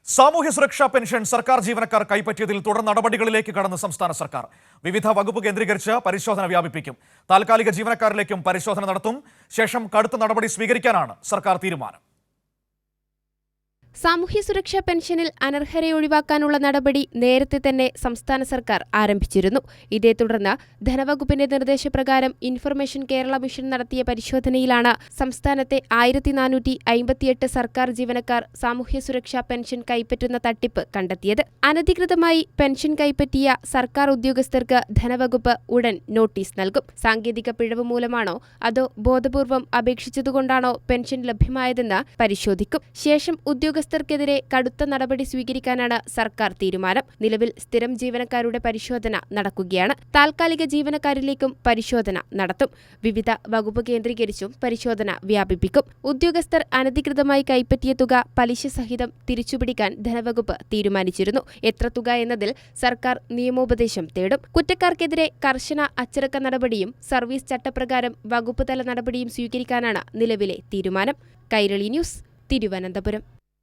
സാമൂഹ്യ സുരക്ഷാ പെൻഷൻ സർക്കാർ ജീവനക്കാർ കൈപ്പറ്റിയതിൽ തുടർ നടപടികളിലേക്ക് കടന്ന് സംസ്ഥാന സർക്കാർ വിവിധ വകുപ്പ് കേന്ദ്രീകരിച്ച് പരിശോധന വ്യാപിപ്പിക്കും. താൽക്കാലിക ജീവനക്കാരിലേക്കും പരിശോധന നടത്തും. ശേഷം കടുത്ത നടപടി സ്വീകരിക്കാനാണ് സർക്കാർ തീരുമാനം. സാമൂഹ്യ സുരക്ഷാ പെൻഷനിൽ അനർഹരെ ഒഴിവാക്കാനുള്ള നടപടി നേരത്തെ തന്നെ സംസ്ഥാന സർക്കാർ ആരംഭിച്ചിരുന്നു. ഇതേ തുടർന്ന് ധനവകുപ്പിന്റെ നിർദ്ദേശപ്രകാരം ഇൻഫർമേഷൻ കേരള മിഷൻ നടത്തിയ പരിശോധനയിലാണ് സംസ്ഥാനത്തെ 1458 സർക്കാർ ജീവനക്കാർ സാമൂഹ്യ സുരക്ഷാ പെൻഷൻ കൈപ്പറ്റുന്ന തട്ടിപ്പ് കണ്ടെത്തിയത്. അനധികൃതമായി പെൻഷൻ കൈപ്പറ്റിയ സർക്കാർ ഉദ്യോഗസ്ഥർക്ക് ധനവകുപ്പ് ഉടൻ നോട്ടീസ് നൽകും. സാങ്കേതിക പിഴവ് മൂലമാണോ അതോ ബോധപൂർവം അപേക്ഷിച്ചതുകൊണ്ടാണോ പെൻഷൻ ലഭ്യമായതെന്ന് പരിശോധിക്കും. ശേഷം ഉദ്യോഗസ്ഥർക്കെതിരെ കടുത്ത നടപടി സ്വീകരിക്കാനാണ് സർക്കാർ തീരുമാനം. നിലവിൽ സ്ഥിരം ജീവനക്കാരുടെ പരിശോധന നടക്കുകയാണ്. താൽക്കാലിക ജീവനക്കാരിലേക്കും പരിശോധന നടത്തും. വിവിധ വകുപ്പ് കേന്ദ്രീകരിച്ചും പരിശോധന വ്യാപിപ്പിക്കും. ഉദ്യോഗസ്ഥർ അനധികൃതമായി കൈപ്പറ്റിയ തുക പലിശ സഹിതം തിരിച്ചുപിടിക്കാൻ ധനവകുപ്പ് തീരുമാനിച്ചിരുന്നു. എത്ര തുക എന്നതിൽ സർക്കാർ നിയമോപദേശം തേടും. കുറ്റക്കാർക്കെതിരെ കർശന അച്ചടക്ക നടപടിയും സർവീസ് ചട്ടപ്രകാരം വകുപ്പ് തല നടപടിയും സ്വീകരിക്കാനാണ് നിലവിലെ തീരുമാനം. കൈരളി ന്യൂസ്, തിരുവനന്തപുരം.